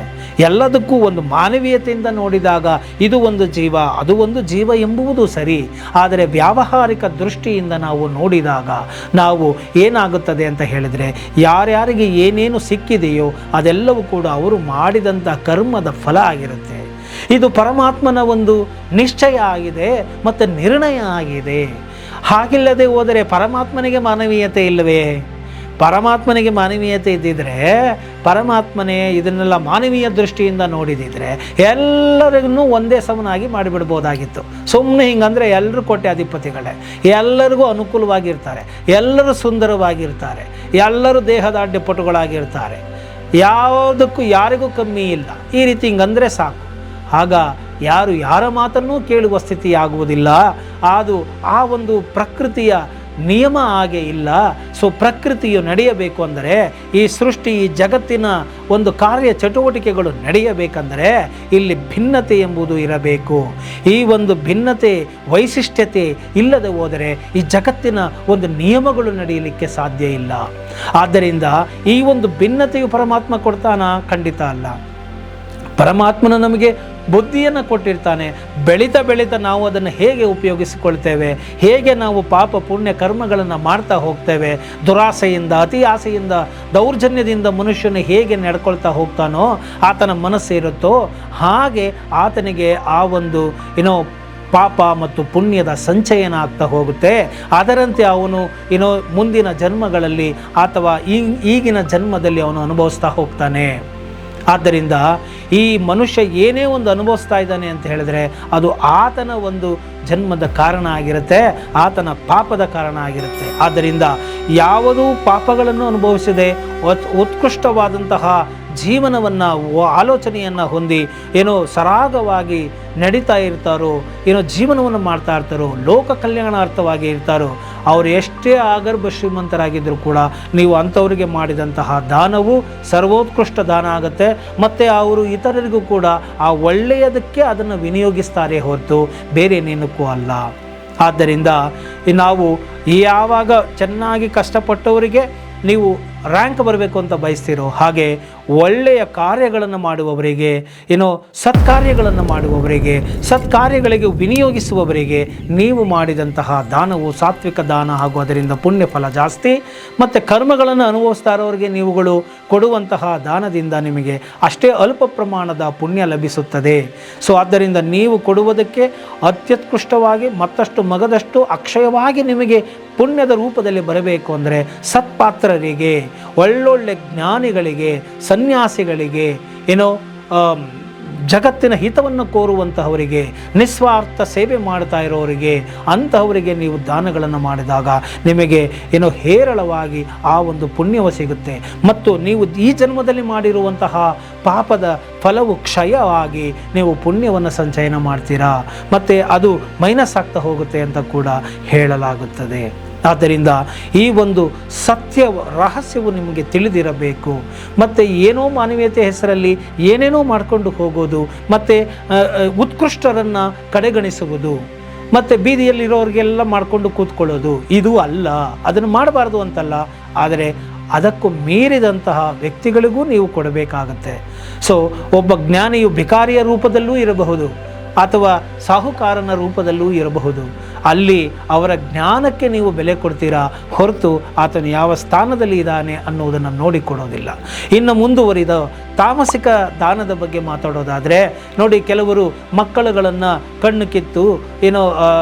ಎಲ್ಲದಕ್ಕೂ ಒಂದು ಮಾನವೀಯತೆಯಿಂದ ನೋಡಿದಾಗ ಇದು ಒಂದು ಜೀವ, ಅದು ಒಂದು ಜೀವ ಎಂಬುವುದು ಸರಿ. ಆದರೆ ವ್ಯಾವಹಾರಿಕ ದೃಷ್ಟಿಯಿಂದ ನಾವು ನೋಡಿದಾಗ ನಾವು ಏನಾಗುತ್ತದೆ ಅಂತ ಹೇಳಿದರೆ, ಯಾರ್ಯಾರಿಗೆ ಏನೇನು ಸಿಕ್ಕಿದೆಯೋ ಅದೆಲ್ಲವೂ ಕೂಡ ಅವರು ಮಾಡಿದಂಥ ಕರ್ಮದ ಫಲ ಆಗಿರುತ್ತೆ. ಇದು ಪರಮಾತ್ಮನ ಒಂದು ನಿಶ್ಚಯ ಆಗಿದೆ ಮತ್ತು ನಿರ್ಣಯ ಆಗಿದೆ. ಹಾಗಿಲ್ಲದೆ ಹೋದರೆ ಪರಮಾತ್ಮನಿಗೆ ಮಾನವೀಯತೆ ಇಲ್ಲವೇ? ಪರಮಾತ್ಮನಿಗೆ ಮಾನವೀಯತೆ ಇದ್ದಿದ್ರೆ, ಪರಮಾತ್ಮನೇ ಇದನ್ನೆಲ್ಲ ಮಾನವೀಯ ದೃಷ್ಟಿಯಿಂದ ನೋಡಿದಿದ್ರೆ ಎಲ್ಲರಿಗೂ ಒಂದೇ ಸಮನಾಗಿ ಮಾಡಿಬಿಡ್ಬೋದಾಗಿತ್ತು. ಸುಮ್ಮನೆ ಹಿಂಗಂದರೆ ಎಲ್ಲರೂ ಕೋಟ್ಯಾಧಿಪತಿಗಳೇ, ಎಲ್ಲರಿಗೂ ಅನುಕೂಲವಾಗಿರ್ತಾರೆ, ಎಲ್ಲರೂ ಸುಂದರವಾಗಿರ್ತಾರೆ, ಎಲ್ಲರೂ ದೇಹದಾಢ್ಯಪಟುಗಳಾಗಿರ್ತಾರೆ, ಯಾವುದಕ್ಕೂ ಯಾರಿಗೂ ಕಮ್ಮಿ ಇಲ್ಲ. ಈ ರೀತಿ ಹಿಂಗಂದರೆ ಸಾಕು. ಆಗ ಯಾರು ಯಾರ ಮಾತನ್ನೂ ಕೇಳುವ ಸ್ಥಿತಿ ಆಗುವುದಿಲ್ಲ. ಅದು ಆ ಒಂದು ಪ್ರಕೃತಿಯ ನಿಯಮ ಹಾಗೆ ಇಲ್ಲ. ಸೊ ಪ್ರಕೃತಿಯು ನಡೆಯಬೇಕು ಅಂದರೆ, ಈ ಸೃಷ್ಟಿ, ಈ ಜಗತ್ತಿನ ಒಂದು ಕಾರ್ಯ ಚಟುವಟಿಕೆಗಳು ನಡೆಯಬೇಕಂದರೆ ಇಲ್ಲಿ ಭಿನ್ನತೆ ಎಂಬುದು ಇರಬೇಕು. ಈ ಒಂದು ಭಿನ್ನತೆ, ವೈಶಿಷ್ಟ್ಯತೆ ಇಲ್ಲದೆ ಹೋದರೆ ಈ ಜಗತ್ತಿನ ಒಂದು ನಿಯಮಗಳು ನಡೆಯಲಿಕ್ಕೆ ಸಾಧ್ಯ ಇಲ್ಲ. ಆದ್ದರಿಂದ ಈ ಒಂದು ಭಿನ್ನತೆಯು ಪರಮಾತ್ಮ ಕೊಡ್ತಾನ? ಖಂಡಿತ ಅಲ್ಲ. ಪರಮಾತ್ಮನ ನಮಗೆ ಬುದ್ಧಿಯನ್ನು ಕೊಟ್ಟಿರ್ತಾನೆ. ಬೆಳೀತಾ ನಾವು ಅದನ್ನು ಹೇಗೆ ಉಪಯೋಗಿಸಿಕೊಳ್ತೇವೆ, ಹೇಗೆ ನಾವು ಪಾಪ ಪುಣ್ಯ ಕರ್ಮಗಳನ್ನು ಮಾಡ್ತಾ ಹೋಗ್ತೇವೆ, ದುರಾಸೆಯಿಂದ, ಅತಿ ಆಸೆಯಿಂದ, ದೌರ್ಜನ್ಯದಿಂದ ಮನುಷ್ಯನು ಹೇಗೆ ನಡ್ಕೊಳ್ತಾ ಹೋಗ್ತಾನೋ, ಆತನ ಮನಸ್ಸಿರುತ್ತೋ ಹಾಗೆ ಆತನಿಗೆ ಆ ಒಂದು ಪಾಪ ಮತ್ತು ಪುಣ್ಯದ ಸಂಚಯನ ಆಗ್ತಾ ಹೋಗುತ್ತೆ. ಅದರಂತೆ ಅವನು ಮುಂದಿನ ಜನ್ಮಗಳಲ್ಲಿ ಅಥವಾ ಈಗಿನ ಜನ್ಮದಲ್ಲಿ ಅವನು ಅನುಭವಿಸ್ತಾ ಹೋಗ್ತಾನೆ. ಆದ್ದರಿಂದ ಈ ಮನುಷ್ಯ ಏನೇ ಒಂದು ಅನುಭವಿಸ್ತಾ ಇದ್ದಾನೆ ಅಂತ ಹೇಳಿದ್ರೆ ಅದು ಆತನ ಒಂದು ಜನ್ಮದ ಕಾರಣ ಆಗಿರುತ್ತೆ, ಆತನ ಪಾಪದ ಕಾರಣ ಆಗಿರುತ್ತೆ. ಆದ್ದರಿಂದ ಯಾವುದೂ ಪಾಪಗಳನ್ನು ಅನುಭವಿಸದೆ ಉತ್ಕೃಷ್ಟವಾದಂತಹ ಜೀವನವನ್ನು ಆಲೋಚನೆಯನ್ನು ಹೊಂದಿ ಏನೋ ಸರಾಗವಾಗಿ ನಡೀತಾ ಇರ್ತಾರೋ, ಏನೋ ಜೀವನವನ್ನು ಮಾಡ್ತಾ ಇರ್ತಾರೋ, ಲೋಕ ಕಲ್ಯಾಣಾರ್ಥವಾಗಿ ಇರ್ತಾರೋ, ಅವರು ಎಷ್ಟೇ ಆಗರ್ಭ ಶ್ರೀಮಂತರಾಗಿದ್ದರೂ ಕೂಡ ನೀವು ಅಂಥವರಿಗೆ ಮಾಡಿದಂತಹ ದಾನವು ಸರ್ವೋತ್ಕೃಷ್ಟ ದಾನ ಆಗುತ್ತೆ. ಮತ್ತು ಅವರು ಇತರರಿಗೂ ಕೂಡ ಆ ಒಳ್ಳೆಯದಕ್ಕೆ ಅದನ್ನು ವಿನಿಯೋಗಿಸ್ತಾರೆ ಹೊರತು ಬೇರೆ ಏನಕ್ಕೂ ಅಲ್ಲ. ಆದ್ದರಿಂದ ನಾವು ಯಾವಾಗ ಚೆನ್ನಾಗಿ ಕಷ್ಟಪಟ್ಟವರಿಗೆ ನೀವು ರ್ಯಾಂಕ್ ಬರಬೇಕು ಅಂತ ಬಯಸ್ತೀರೋ, ಹಾಗೆ ಒಳ್ಳೆಯ ಕಾರ್ಯಗಳನ್ನು ಮಾಡುವವರಿಗೆ, ಏನೋ ಸತ್ಕಾರ್ಯಗಳನ್ನು ಮಾಡುವವರಿಗೆ, ಸತ್ಕಾರ್ಯಗಳಿಗೆ ವಿನಿಯೋಗಿಸುವವರಿಗೆ ನೀವು ಮಾಡಿದಂತಹ ದಾನವು ಸಾತ್ವಿಕ ದಾನ ಹಾಗೂ ಅದರಿಂದ ಪುಣ್ಯ ಫಲ ಜಾಸ್ತಿ. ಮತ್ತು ಕರ್ಮಗಳನ್ನು ಅನುಭವಿಸ್ತಾ ಇರೋರಿಗೆ ನೀವುಗಳು ಕೊಡುವಂತಹ ದಾನದಿಂದ ನಿಮಗೆ ಅಷ್ಟೇ ಅಲ್ಪ ಪ್ರಮಾಣದ ಪುಣ್ಯ ಲಭಿಸುತ್ತದೆ. ಸೊ ಆದ್ದರಿಂದ ನೀವು ಕೊಡುವುದಕ್ಕೆ ಅತ್ಯುತ್ಕೃಷ್ಟವಾಗಿ ಮತ್ತಷ್ಟು ಮಗದಷ್ಟು ಅಕ್ಷಯವಾಗಿ ನಿಮಗೆ ಪುಣ್ಯದ ರೂಪದಲ್ಲಿ ಬರಬೇಕು ಅಂದರೆ ಸತ್ಪಾತ್ರರಿಗೆ, ಒಳ್ಳೊಳ್ಳೆ ಜ್ಞಾನಿಗಳಿಗೆ, ಸನ್ಯಾಸಿಗಳಿಗೆ, ಏನೋ ಜಗತ್ತಿನ ಹಿತವನ್ನು ಕೋರುವಂತಹವರಿಗೆ, ನಿಸ್ವಾರ್ಥ ಸೇವೆ ಮಾಡ್ತಾ ಇರೋರಿಗೆ, ಅಂತಹವರಿಗೆ ನೀವು ದಾನಗಳನ್ನು ಮಾಡಿದಾಗ ನಿಮಗೆ ಏನೋ ಹೇರಳವಾಗಿ ಆ ಒಂದು ಪುಣ್ಯವು ಸಿಗುತ್ತೆ. ಮತ್ತು ನೀವು ಈ ಜನ್ಮದಲ್ಲಿ ಮಾಡಿರುವಂತಹ ಪಾಪದ ಫಲವು ಕ್ಷಯವಾಗಿ ನೀವು ಪುಣ್ಯವನ್ನು ಸಂಚಯನ ಮಾಡ್ತೀರಾ, ಮತ್ತು ಅದು ಮೈನಸ್ ಆಗ್ತಾ ಹೋಗುತ್ತೆ ಅಂತ ಕೂಡ ಹೇಳಲಾಗುತ್ತದೆ. ಆದ್ದರಿಂದ ಈ ಒಂದು ಸತ್ಯ ರಹಸ್ಯವು ನಿಮಗೆ ತಿಳಿದಿರಬೇಕು. ಮತ್ತು ಏನೋ ಮಾನವೀಯತೆ ಹೆಸರಲ್ಲಿ ಏನೇನೋ ಮಾಡಿಕೊಂಡು ಹೋಗೋದು, ಮತ್ತು ಉತ್ಕೃಷ್ಟರನ್ನು ಕಡೆಗಣಿಸುವುದು, ಮತ್ತು ಬೀದಿಯಲ್ಲಿರೋರಿಗೆಲ್ಲ ಮಾಡಿಕೊಂಡು ಕೂತ್ಕೊಳ್ಳೋದು ಇದು ಅಲ್ಲ. ಅದನ್ನು ಮಾಡಬಾರ್ದು ಅಂತಲ್ಲ, ಆದರೆ ಅದಕ್ಕೂ ಮೀರಿದಂತಹ ವ್ಯಕ್ತಿಗಳಿಗೂ ನೀವು ಕೊಡಬೇಕಾಗತ್ತೆ. ಸೊ ಒಬ್ಬ ಜ್ಞಾನಿಯು ಭಿಕಾರಿಯ ರೂಪದಲ್ಲೂ ಇರಬಹುದು ಅಥವಾ ಸಾಹುಕಾರನ ರೂಪದಲ್ಲೂ ಇರಬಹುದು. ಅಲ್ಲಿ ಅವರ ಜ್ಞಾನಕ್ಕೆ ನೀವು ಬೆಲೆ ಕೊಡ್ತೀರಾ ಹೊರತು ಆತನು ಯಾವ ಸ್ಥಾನದಲ್ಲಿ ಇದ್ದಾನೆ ಅನ್ನೋದನ್ನು ನೋಡಿಕೊಡೋದಿಲ್ಲ. ಇನ್ನು ಮುಂದುವರಿದ ತಾಮಸಿಕ ದಾನದ ಬಗ್ಗೆ ಮಾತಾಡೋದಾದರೆ ನೋಡಿ, ಕೆಲವರು ಮಕ್ಕಳುಗಳನ್ನು ಕಣ್ಣು ಕಿತ್ತು ಏನೋ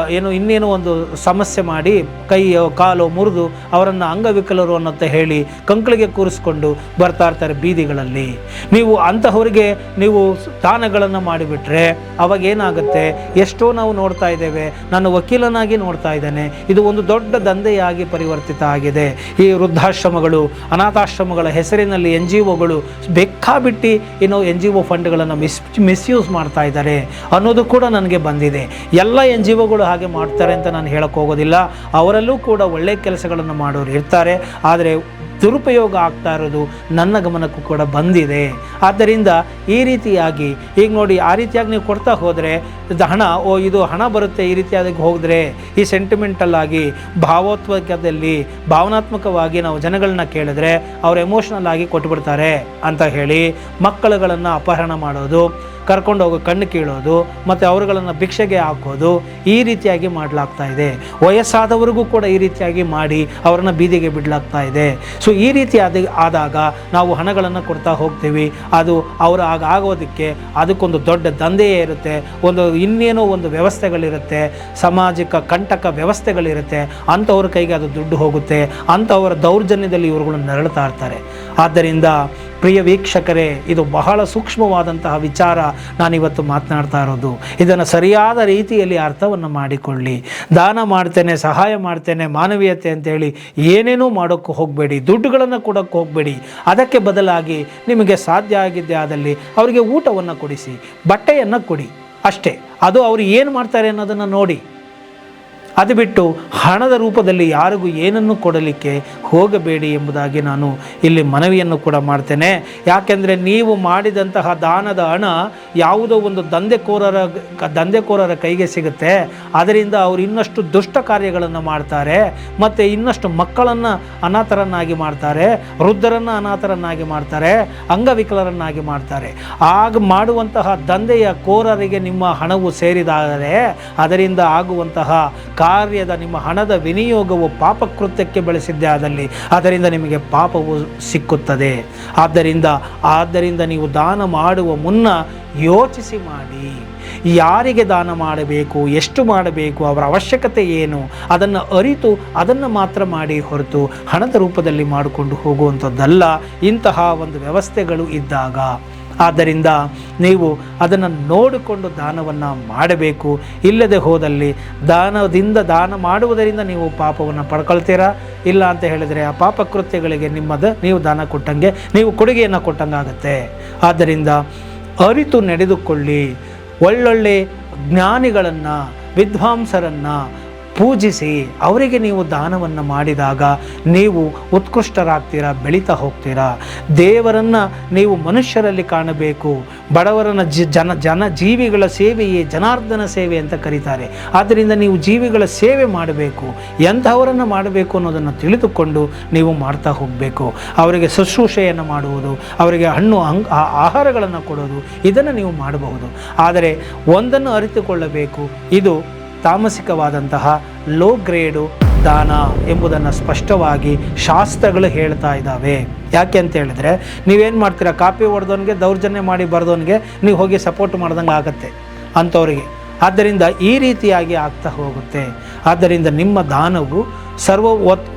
ಇನ್ನೇನೋ ಒಂದು ಸಮಸ್ಯೆ ಮಾಡಿ ಕೈಯೋ ಕಾಲೋ ಮುರಿದು ಅವರನ್ನು ಅಂಗವಿಕಲರು ಅನ್ನೋಂತ ಹೇಳಿ ಕಂಕಳಿಗೆ ಕೂರಿಸ್ಕೊಂಡು ಬರ್ತಾ ಇರ್ತಾರೆ ಬೀದಿಗಳಲ್ಲಿ. ನೀವು ಅಂತಹವರಿಗೆ ನೀವು ದಾನಗಳನ್ನು ಮಾಡಿಬಿಟ್ರೆ ಅವಾಗೇನಾಗುತ್ತೆ, ಎಷ್ಟೋ ನಾವು ನೋಡ್ತಾ ಇದ್ದೇವೆ, ನಾನು ವಕೀಲನಾಗಿ ನೋಡ್ತಾ ಇದ್ದೇನೆ, ಇದು ಒಂದು ದೊಡ್ಡ ದಂಧೆಯಾಗಿ ಪರಿವರ್ತಿತ ಆಗಿದೆ. ಈ ವೃದ್ಧಾಶ್ರಮಗಳು, ಅನಾಥಾಶ್ರಮಗಳ ಹೆಸರಿನಲ್ಲಿ NGOಗಳು ಬೇಕಾಬಿಟ್ಟು NGO ಫಂಡ್ಗಳನ್ನು ಮಿಸ್ಯೂಸ್ ಮಾಡ್ತಾ ಇದ್ದಾರೆ ಅನ್ನೋದು ಕೂಡ ನನಗೆ ಬಂದಿದೆ. ಎಲ್ಲ NGOಗಳು ಹಾಗೆ ಮಾಡ್ತಾರೆ ಅಂತ ನಾನು ಹೇಳಕ್ಕೆ ಹೋಗೋದಿಲ್ಲ. ಅವರಲ್ಲೂ ಕೂಡ ಒಳ್ಳೆಯ ಕೆಲಸಗಳನ್ನು ಮಾಡೋರು ಇರ್ತಾರೆ, ಆದರೆ ದುರುಪಯೋಗ ಆಗ್ತಾ ಇರೋದು ನನ್ನ ಗಮನಕ್ಕೂ ಕೂಡ ಬಂದಿದೆ. ಆದ್ದರಿಂದ ಈ ರೀತಿಯಾಗಿ ಈಗ ನೋಡಿ, ಆ ರೀತಿಯಾಗಿ ನೀವು ಕೊಡ್ತಾ ಹೋದರೆ ಹಣ ಇದು ಹಣ ಬರುತ್ತೆ, ಈ ರೀತಿಯಾಗಿ ಹೋದರೆ ಈ ಸೆಂಟಿಮೆಂಟಲ್ ಆಗಿ ಭಾವನಾತ್ಮಕವಾಗಿ ನಾವು ಜನಗಳನ್ನ ಕೇಳಿದ್ರೆ ಅವ್ರು ಎಮೋಷ್ನಲ್ ಆಗಿ ಕೊಟ್ಟುಬಿಡ್ತಾರೆ ಅಂತ ಹೇಳಿ ಮಕ್ಕಳುಗಳನ್ನು ಅಪಹರಣ ಮಾಡೋದು, ಕರ್ಕೊಂಡು ಹೋಗೋ ಕಣ್ಣು ಕೀಳೋದು, ಮತ್ತು ಅವರುಗಳನ್ನು ಭಿಕ್ಷೆಗೆ ಹಾಕೋದು, ಈ ರೀತಿಯಾಗಿ ಮಾಡಲಾಗ್ತಾ ಇದೆ. ವಯಸ್ಸಾದವರಿಗೂ ಕೂಡ ಈ ರೀತಿಯಾಗಿ ಮಾಡಿ ಅವರನ್ನು ಬೀದಿಗೆ ಬಿಡಲಾಗ್ತಾ ಇದೆ. ಸೊ ಈ ರೀತಿ ಆದಾಗ ನಾವು ಹಣಗಳನ್ನು ಕೊಡ್ತಾ ಹೋಗ್ತೀವಿ. ಅದು ಅವರು ಆಗೋದಕ್ಕೆ ಅದಕ್ಕೊಂದು ದೊಡ್ಡ ದಂಧೆಯೇ ಇರುತ್ತೆ, ಇನ್ನೇನೋ ಒಂದು ವ್ಯವಸ್ಥೆಗಳಿರುತ್ತೆ, ಸಾಮಾಜಿಕ ಕಂಟಕ ವ್ಯವಸ್ಥೆಗಳಿರುತ್ತೆ. ಅಂಥವ್ರ ಕೈಗೆ ಅದು ದುಡ್ಡು ಹೋಗುತ್ತೆ, ಅಂಥವರ ದೌರ್ಜನ್ಯದಲ್ಲಿ ಇವುಗಳನ್ನು ನರಳುತ್ತಾ ಇರ್ತಾರೆ. ಆದ್ದರಿಂದ ಪ್ರಿಯ ವೀಕ್ಷಕರೇ, ಇದು ಬಹಳ ಸೂಕ್ಷ್ಮವಾದಂತಹ ವಿಚಾರ ನಾನಿವತ್ತು ಮಾತನಾಡ್ತಾ ಇರೋದು. ಇದನ್ನು ಸರಿಯಾದ ರೀತಿಯಲ್ಲಿ ಅರ್ಥವನ್ನು ಮಾಡಿಕೊಳ್ಳಿ. ದಾನ ಮಾಡ್ತೇನೆ, ಸಹಾಯ ಮಾಡ್ತೇನೆ, ಮಾನವೀಯತೆ ಅಂತೇಳಿ ಏನೇನೂ ಮಾಡೋಕ್ಕೆ ಹೋಗಬೇಡಿ, ದುಡ್ಡುಗಳನ್ನು ಕೊಡೋಕ್ಕೆ ಹೋಗಬೇಡಿ. ಅದಕ್ಕೆ ಬದಲಾಗಿ ನಿಮಗೆ ಸಾಧ್ಯ ಆಗಿದ್ದೇ ಆದಲ್ಲಿ ಅವರಿಗೆ ಊಟವನ್ನು ಕೊಡಿಸಿ, ಬಟ್ಟೆಯನ್ನು ಕೊಡಿ, ಅಷ್ಟೇ. ಅದು ಅವರು ಏನು ಮಾಡ್ತಾರೆ ಅನ್ನೋದನ್ನು ನೋಡಿ. ಅದು ಬಿಟ್ಟು ಹಣದ ರೂಪದಲ್ಲಿ ಯಾರಿಗೂ ಏನನ್ನು ಕೊಡಲಿಕ್ಕೆ ಹೋಗಬೇಡಿ ಎಂಬುದಾಗಿ ನಾನು ಇಲ್ಲಿ ಮನವಿಯನ್ನು ಕೂಡ ಮಾಡ್ತೇನೆ. ಯಾಕೆಂದರೆ ನೀವು ಮಾಡಿದಂತಹ ದಾನದ ಹಣ ಯಾವುದೋ ಒಂದು ದಂಧೆಕೋರರ ಕೈಗೆ ಸಿಗುತ್ತೆ. ಅದರಿಂದ ಅವರು ಇನ್ನಷ್ಟು ದುಷ್ಟ ಕಾರ್ಯಗಳನ್ನು ಮಾಡ್ತಾರೆ, ಮತ್ತು ಇನ್ನಷ್ಟು ಮಕ್ಕಳನ್ನು ಅನಾಥರನ್ನಾಗಿ ಮಾಡ್ತಾರೆ, ವೃದ್ಧರನ್ನು ಅನಾಥರನ್ನಾಗಿ ಮಾಡ್ತಾರೆ, ಅಂಗವಿಕಲರನ್ನಾಗಿ ಮಾಡ್ತಾರೆ. ಆಗ ಮಾಡುವಂತಹ ದಂಧೆಯ ಕೋರರಿಗೆ ನಿಮ್ಮ ಹಣವು ಸೇರಿದಾದರೆ ಅದರಿಂದ ಆಗುವಂತಹ ಕಾರ್ಯದ ನಿಮ್ಮ ಹಣದ ವಿನಿಯೋಗವು ಪಾಪಕೃತ್ಯಕ್ಕೆ ಬಳಸಿದ್ದೇ ಆದಲ್ಲಿ ಅದರಿಂದ ನಿಮಗೆ ಪಾಪವು ಸಿಕ್ಕುತ್ತದೆ. ಆದ್ದರಿಂದ ನೀವು ದಾನ ಮಾಡುವ ಮುನ್ನ ಯೋಚಿಸಿ ಮಾಡಿ. ಯಾರಿಗೆ ದಾನ ಮಾಡಬೇಕು, ಎಷ್ಟು ಮಾಡಬೇಕು, ಅವರ ಅವಶ್ಯಕತೆ ಏನು, ಅದನ್ನು ಅರಿತು ಅದನ್ನು ಮಾತ್ರ ಮಾಡಿ ಹೊರತು ಹಣದ ರೂಪದಲ್ಲಿ ಮಾಡಿಕೊಂಡು ಹೋಗುವಂಥದ್ದಲ್ಲ ಇಂತಹ ಒಂದು ವ್ಯವಸ್ಥೆಗಳು ಇದ್ದಾಗ. ಆದ್ದರಿಂದ ನೀವು ಅದನ್ನು ನೋಡಿಕೊಂಡು ದಾನವನ್ನು ಮಾಡಬೇಕು. ಇಲ್ಲದೆ ಹೋದಲ್ಲಿ ದಾನ ಮಾಡುವುದರಿಂದ ನೀವು ಪಾಪವನ್ನು ಪಡ್ಕೊಳ್ತೀರಾ. ಇಲ್ಲ ಅಂತ ಹೇಳಿದರೆ ಆ ಪಾಪ ಕೃತ್ಯಗಳಿಗೆ ನೀವು ದಾನ ಕೊಟ್ಟಂಗೆ, ನೀವು ಕೊಡುಗೆಯನ್ನು ಕೊಟ್ಟಂಗಾಗತ್ತೆ. ಆದ್ದರಿಂದ ಅರಿತು ನಡೆದುಕೊಳ್ಳಿ. ಒಳ್ಳೊಳ್ಳೆ ಜ್ಞಾನಿಗಳನ್ನು, ವಿದ್ವಾಂಸರನ್ನು ಪೂಜಿಸಿ ಅವರಿಗೆ ನೀವು ದಾನವನ್ನು ಮಾಡಿದಾಗ ನೀವು ಉತ್ಕೃಷ್ಟರಾಗ್ತೀರಾ, ಬೆಳೀತಾ ಹೋಗ್ತೀರಾ. ದೇವರನ್ನು ನೀವು ಮನುಷ್ಯರಲ್ಲಿ ಕಾಣಬೇಕು. ಬಡವರನ್ನ ಜೀವಿಗಳ ಸೇವೆಯೇ ಜನಾರ್ದನ ಸೇವೆ ಅಂತ ಕರೀತಾರೆ. ಆದ್ದರಿಂದ ನೀವು ಜೀವಿಗಳ ಸೇವೆ ಮಾಡಬೇಕು. ಎಂಥವರನ್ನು ಮಾಡಬೇಕು ಅನ್ನೋದನ್ನು ತಿಳಿದುಕೊಂಡು ನೀವು ಮಾಡ್ತಾ ಹೋಗಬೇಕು. ಅವರಿಗೆ ಶುಶ್ರೂಷೆಯನ್ನು ಮಾಡುವುದು, ಅವರಿಗೆ ಹಣ್ಣು ಆಹಾರಗಳನ್ನು ಕೊಡೋದು, ಇದನ್ನು ನೀವು ಮಾಡಬಹುದು. ಆದರೆ ಒಂದನ್ನು ಅರಿತುಕೊಳ್ಳಬೇಕು, ಇದು ತಾಮಸಿಕವಾದಂತಹ ಲೋ ಗ್ರೇಡು ದಾನ ಎಂಬುದನ್ನು ಸ್ಪಷ್ಟವಾಗಿ ಶಾಸ್ತ್ರಗಳು ಹೇಳ್ತಾ ಇದ್ದಾವೆ. ಯಾಕೆ ಅಂತ ಹೇಳಿದ್ರೆ, ನೀವೇನು ಮಾಡ್ತೀರಾ, ಕಾಪಿ ಹೊಡೆದವನಿಗೆ ದೌರ್ಜನ್ಯ ಮಾಡಿ ಬರೆದವನಿಗೆ ನೀವು ಹೋಗಿ ಸಪೋರ್ಟ್ ಮಾಡ್ದಂಗೆ ಆಗುತ್ತೆ ಅಂಥವರಿಗೆ. ಆದ್ದರಿಂದ ಈ ರೀತಿಯಾಗಿ ಆಗ್ತಾ ಹೋಗುತ್ತೆ. ಆದ್ದರಿಂದ ನಿಮ್ಮ ದಾನವು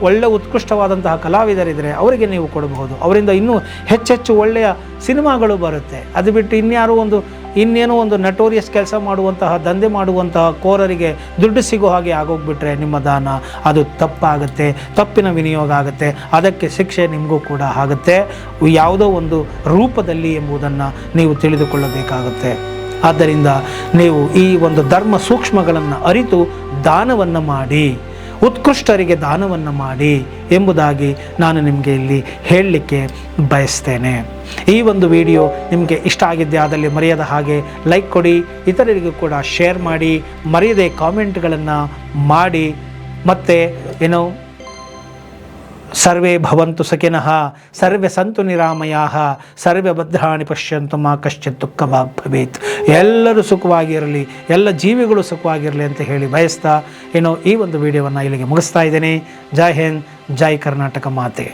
ಒಳ್ಳೆ ಉತ್ಕೃಷ್ಟವಾದಂತಹ ಕಲಾವಿದರಿದ್ದರೆ ಅವರಿಗೆ ನೀವು ಕೊಡಬಹುದು. ಅವರಿಂದ ಇನ್ನೂ ಹೆಚ್ಚೆಚ್ಚು ಒಳ್ಳೆಯ ಸಿನಿಮಾಗಳು ಬರುತ್ತೆ. ಅದು ಬಿಟ್ಟು ಇನ್ನೇನೋ ಒಂದು ನಟೋರಿಯಸ್ ಕೆಲಸ ಮಾಡುವಂತಹ, ದಂಧೆ ಮಾಡುವಂತಹ ಕೋರರಿಗೆ ದುಡ್ಡು ಸಿಗೋ ಹಾಗೆ ಆಗೋಗ್ಬಿಟ್ರೆ ನಿಮ್ಮ ದಾನ ಅದು ತಪ್ಪಾಗುತ್ತೆ, ತಪ್ಪಿನ ವಿನಿಯೋಗ ಆಗುತ್ತೆ. ಅದಕ್ಕೆ ಶಿಕ್ಷೆ ನಿಮಗೂ ಕೂಡ ಆಗುತ್ತೆ, ಯಾವುದೋ ಒಂದು ರೂಪದಲ್ಲಿ ಎಂಬುದನ್ನು ನೀವು ತಿಳಿದುಕೊಳ್ಳಬೇಕಾಗುತ್ತೆ. ಆದ್ದರಿಂದ ನೀವು ಈ ಒಂದು ಧರ್ಮ ಸೂಕ್ಷ್ಮಗಳನ್ನು ಅರಿತು ದಾನವನ್ನು ಮಾಡಿ, ಉತ್ಕೃಷ್ಟರಿಗೆ ದಾನವನ್ನು ಮಾಡಿ ಎಂಬುದಾಗಿ ನಾನು ನಿಮಗೆ ಇಲ್ಲಿ ಹೇಳಲಿಕ್ಕೆ ಬಯಸ್ತೇನೆ. ಈ ಒಂದು ವಿಡಿಯೋ ನಿಮಗೆ ಇಷ್ಟ ಆಗಿದ್ದೆ ಆದಲ್ಲಿ ಮರೆಯದ ಹಾಗೆ ಲೈಕ್ ಕೊಡಿ, ಇತರರಿಗೂ ಕೂಡ ಶೇರ್ ಮಾಡಿ, ಮರೆಯದೆ ಕಾಮೆಂಟ್ಗಳನ್ನು ಮಾಡಿ. ಮತ್ತು ಸರ್ವೇ ಭವಂತು ಸುಖಿನಃ, ಸರ್ವೇ ಸಂತು ನಿರಾಮಯಾಃ, ಸರ್ವೇ ಭದ್ರಾಣಿ ಪಶ್ಯಂತು ಮಾ ಕಶ್ಚಿತ್ ದುಃಖಭಾಗ್ ಭವೇತ್. ಎಲ್ಲರೂ ಸುಖವಾಗಿರಲಿ, ಎಲ್ಲ ಜೀವಿಗಳು ಸುಖವಾಗಿರಲಿ ಅಂತ ಹೇಳಿ ಬಯಸ್ತಾ ಈ ಒಂದು ವಿಡಿಯೋವನ್ನು ಇಲ್ಲಿಗೆ ಮುಗಿಸ್ತಾ ಇದ್ದೇನೆ. ಜೈ ಹಿಂದ್, ಜೈ ಕರ್ನಾಟಕ ಮಾತೆ.